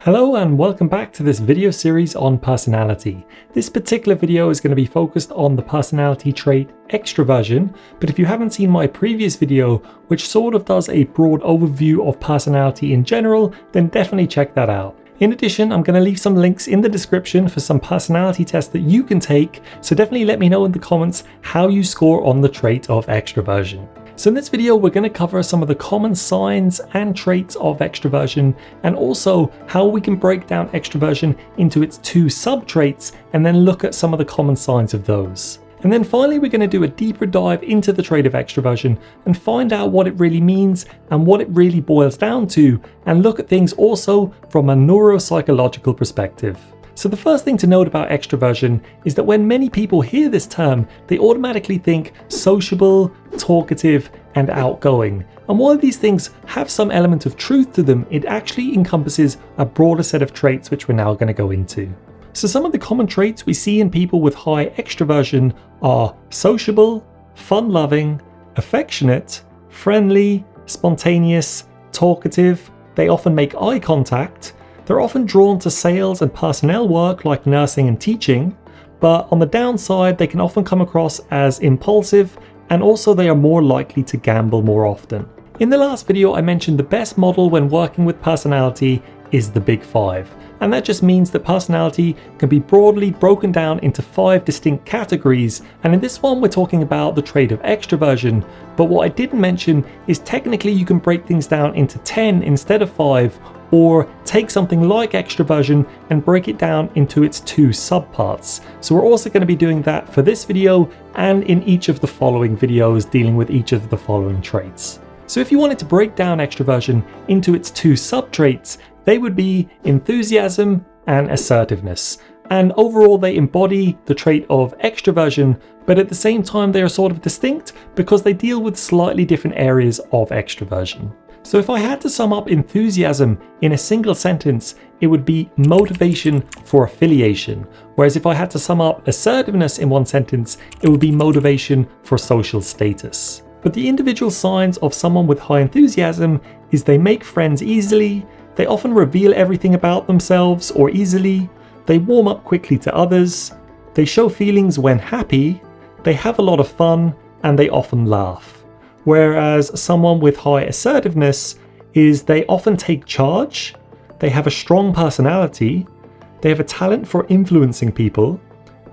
Hello and welcome back to this video series on personality. This particular video is going to be focused on the personality trait extroversion, but if you haven't seen my previous video, which sort of does a broad overview of personality in general, then definitely check that out. In addition, I'm going to leave some links in the description for some personality tests that you can take, so definitely let me know in the comments how you score on the trait of extroversion. So in this video, we're going to cover some of the common signs and traits of extroversion, and also how we can break down extroversion into its two sub-traits and then look at some of the common signs of those. And then finally, we're going to do a deeper dive into the trait of extroversion and find out what it really means and what it really boils down to, and look at things also from a neuropsychological perspective. So the first thing to note about extroversion is that when many people hear this term, they automatically think sociable, talkative, and outgoing. And while these things have some element of truth to them, it actually encompasses a broader set of traits which we're now going to go into. So some of the common traits we see in people with high extroversion are sociable, fun-loving, affectionate, friendly, spontaneous, talkative. They often make eye contact. They're often drawn to sales and personnel work like nursing and teaching, but on the downside, they can often come across as impulsive, and also they are more likely to gamble more often. In the last video, I mentioned the best model when working with personality is the Big Five, and that just means that personality can be broadly broken down into 5 distinct categories, and in this one we're talking about the trait of extroversion, but what I didn't mention is technically you can break things down into 10 instead of 5, or take something like extroversion and break it down into its 2 subparts. So we're also going to be doing that for this video and in each of the following videos dealing with each of the following traits. So if you wanted to break down extroversion into its 2 sub-traits, they would be enthusiasm and assertiveness. And overall they embody the trait of extroversion, but at the same time they are sort of distinct because they deal with slightly different areas of extroversion. So if I had to sum up enthusiasm in a single sentence, it would be motivation for affiliation. Whereas if I had to sum up assertiveness in one sentence, it would be motivation for social status. But the individual signs of someone with high enthusiasm is they make friends easily, they often reveal everything about themselves or easily, they warm up quickly to others, they show feelings when happy, they have a lot of fun, and they often laugh. Whereas someone with high assertiveness is they often take charge, they have a strong personality, they have a talent for influencing people,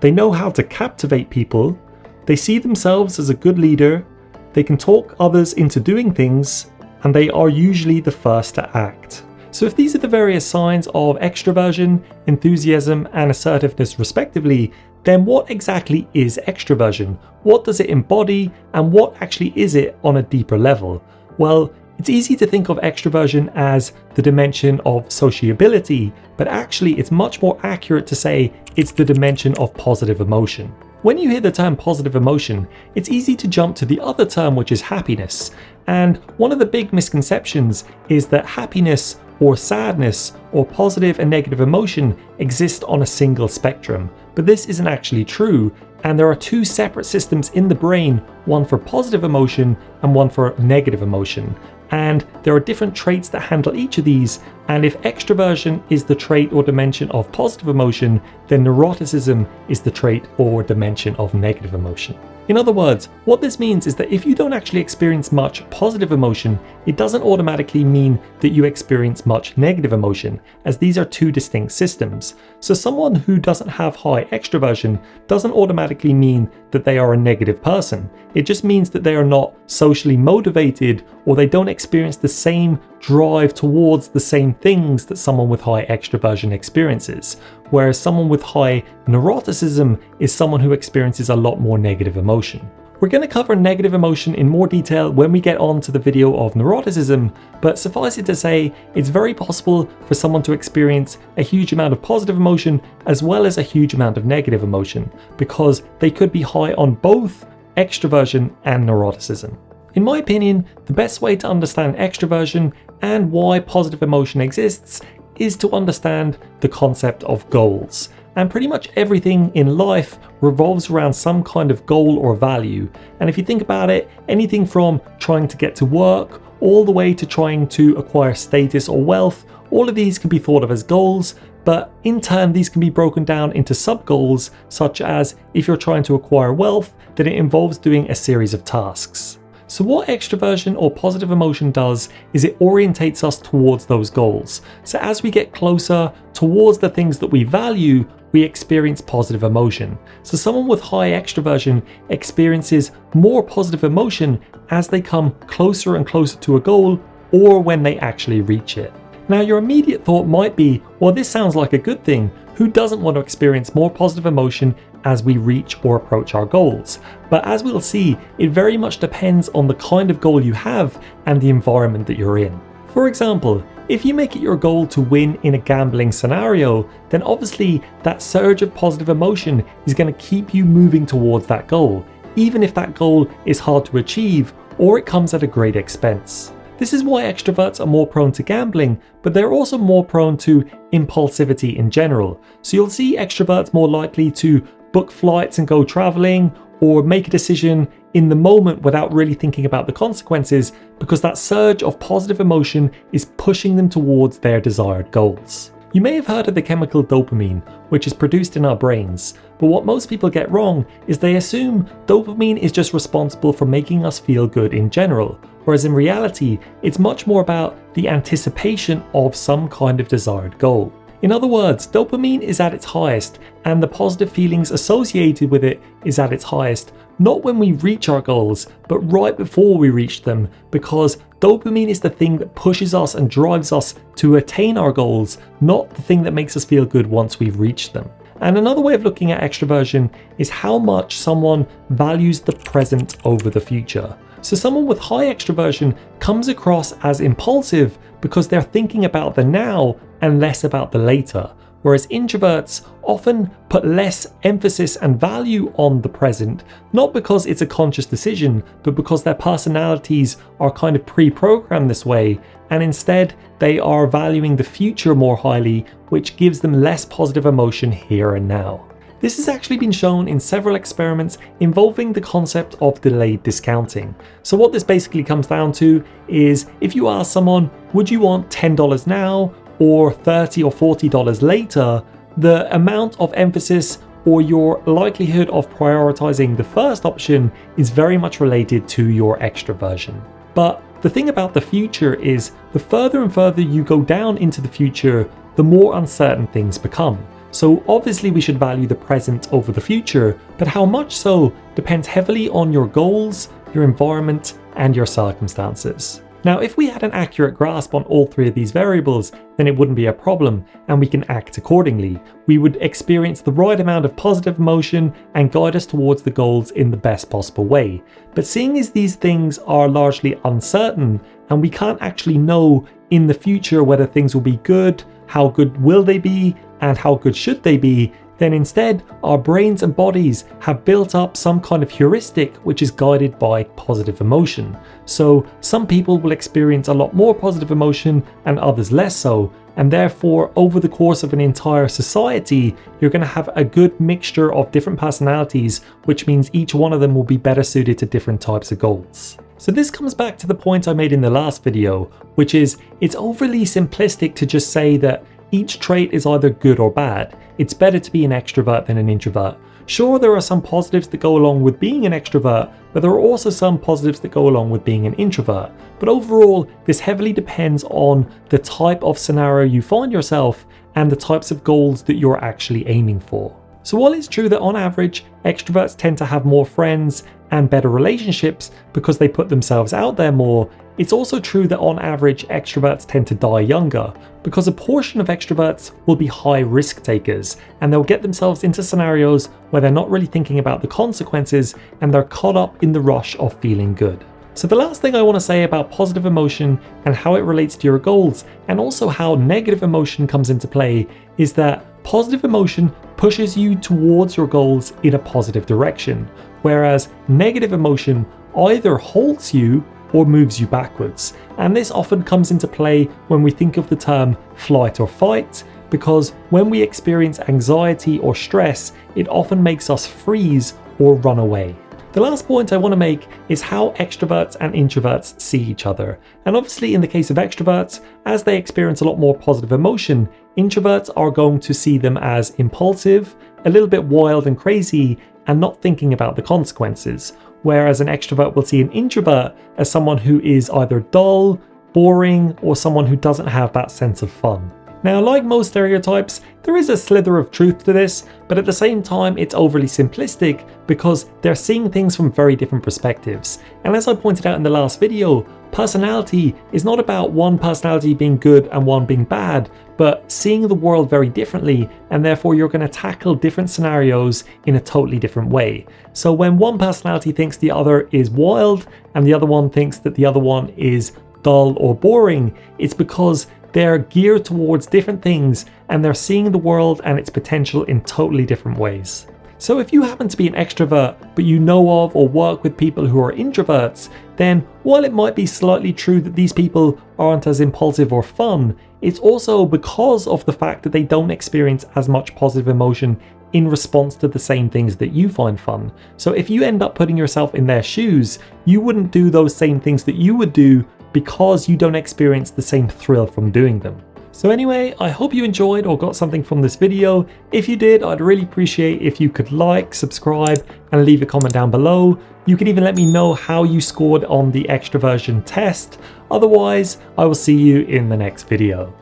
they know how to captivate people, they see themselves as a good leader, they can talk others into doing things, and they are usually the first to act. So if these are the various signs of extroversion, enthusiasm, and assertiveness respectively, then what exactly is extroversion? What does it embody, and what actually is it on a deeper level? Well, it's easy to think of extroversion as the dimension of sociability, but actually it's much more accurate to say it's the dimension of positive emotion. When you hear the term positive emotion, it's easy to jump to the other term, which is happiness. And one of the big misconceptions is that happiness or sadness or positive and negative emotion exist on a single spectrum. But this isn't actually true, and there are 2 separate systems in the brain, one for positive emotion and one for negative emotion. And there are different traits that handle each of these, and if extroversion is the trait or dimension of positive emotion, then neuroticism is the trait or dimension of negative emotion. In other words, what this means is that if you don't actually experience much positive emotion, it doesn't automatically mean that you experience much negative emotion, as these are 2 distinct systems. So someone who doesn't have high extroversion doesn't automatically mean that they are a negative person. It just means that they are not socially motivated, or they don't experience the same drive towards the same things that someone with high extroversion experiences. Whereas someone with high neuroticism is someone who experiences a lot more negative emotion. We're going to cover negative emotion in more detail when we get on to the video of neuroticism, but suffice it to say, it's very possible for someone to experience a huge amount of positive emotion as well as a huge amount of negative emotion, because they could be high on both extroversion and neuroticism. In my opinion, the best way to understand extroversion and why positive emotion exists is to understand the concept of goals. And pretty much everything in life revolves around some kind of goal or value. And if you think about it, anything from trying to get to work all the way to trying to acquire status or wealth. All of these can be thought of as goals, but in turn these can be broken down into sub-goals, such as if you're trying to acquire wealth, then it involves doing a series of tasks. So what extroversion or positive emotion does is it orientates us towards those goals. So as we get closer towards the things that we value, we experience positive emotion. So someone with high extroversion experiences more positive emotion as they come closer and closer to a goal, or when they actually reach it. Now your immediate thought might be, well, this sounds like a good thing. Who doesn't want to experience more positive emotion as we reach or approach our goals? But as we'll see, it very much depends on the kind of goal you have and the environment that you're in. For example, if you make it your goal to win in a gambling scenario, then obviously that surge of positive emotion is going to keep you moving towards that goal, even if that goal is hard to achieve or it comes at a great expense. This is why extroverts are more prone to gambling, but they're also more prone to impulsivity in general. So you'll see extroverts more likely to book flights and go traveling, or make a decision in the moment without really thinking about the consequences, because that surge of positive emotion is pushing them towards their desired goals. You may have heard of the chemical dopamine, which is produced in our brains, but what most people get wrong is they assume dopamine is just responsible for making us feel good in general, whereas in reality, it's much more about the anticipation of some kind of desired goal. In other words, dopamine is at its highest, and the positive feelings associated with it is at its highest, not when we reach our goals, but right before we reach them, because dopamine is the thing that pushes us and drives us to attain our goals, not the thing that makes us feel good once we've reached them. And another way of looking at extroversion is how much someone values the present over the future. So someone with high extroversion comes across as impulsive because they're thinking about the now and less about the later, whereas introverts often put less emphasis and value on the present, not because it's a conscious decision, but because their personalities are kind of pre-programmed this way, and instead they are valuing the future more highly, which gives them less positive emotion here and now. This has actually been shown in several experiments involving the concept of delayed discounting. So what this basically comes down to is, if you ask someone, would you want $10 now or $30 or $40 later, the amount of emphasis or your likelihood of prioritizing the first option is very much related to your extroversion. But the thing about the future is, the further and further you go down into the future, the more uncertain things become. So obviously we should value the present over the future, but how much so depends heavily on your goals, your environment, and your circumstances. Now, if we had an accurate grasp on all three of these variables, then it wouldn't be a problem, and we can act accordingly. We would experience the right amount of positive emotion and guide us towards the goals in the best possible way. But seeing as these things are largely uncertain, and we can't actually know in the future whether things will be good, how good will they be, and how good should they be, then instead our brains and bodies have built up some kind of heuristic which is guided by positive emotion. So some people will experience a lot more positive emotion and others less so, and therefore over the course of an entire society you're going to have a good mixture of different personalities, which means each one of them will be better suited to different types of goals. So this comes back to the point I made in the last video, which is it's overly simplistic to just say that each trait is either good or bad. It's better to be an extrovert than an introvert. Sure, there are some positives that go along with being an extrovert, but there are also some positives that go along with being an introvert. But overall, this heavily depends on the type of scenario you find yourself and the types of goals that you're actually aiming for. So while it's true that on average, extroverts tend to have more friends and better relationships because they put themselves out there more, it's also true that on average, extroverts tend to die younger because a portion of extroverts will be high risk takers and they'll get themselves into scenarios where they're not really thinking about the consequences and they're caught up in the rush of feeling good. So the last thing I want to say about positive emotion and how it relates to your goals, and also how negative emotion comes into play, is that positive emotion pushes you towards your goals in a positive direction, whereas negative emotion either halts you or moves you backwards. And this often comes into play when we think of the term flight or fight, because when we experience anxiety or stress, it often makes us freeze or run away. The last point I want to make is how extroverts and introverts see each other. And obviously in the case of extroverts, as they experience a lot more positive emotion, introverts are going to see them as impulsive, a little bit wild and crazy, and not thinking about the consequences. Whereas an extrovert will see an introvert as someone who is either dull, boring, or someone who doesn't have that sense of fun. Now, like most stereotypes, there is a slither of truth to this, but at the same time it's overly simplistic because they're seeing things from very different perspectives. And as I pointed out in the last video, personality is not about one personality being good and one being bad, but seeing the world very differently, and therefore you're going to tackle different scenarios in a totally different way. So when one personality thinks the other is wild and the other one thinks that the other one is dull or boring, it's because they're geared towards different things and they're seeing the world and its potential in totally different ways. So if you happen to be an extrovert, but you know of or work with people who are introverts, then while it might be slightly true that these people aren't as impulsive or fun, it's also because of the fact that they don't experience as much positive emotion in response to the same things that you find fun. So if you end up putting yourself in their shoes, you wouldn't do those same things that you would do because you don't experience the same thrill from doing them. So anyway, I hope you enjoyed or got something from this video. If you did, I'd really appreciate if you could like, subscribe, and leave a comment down below. You can even let me know how you scored on the extroversion test. Otherwise, I will see you in the next video.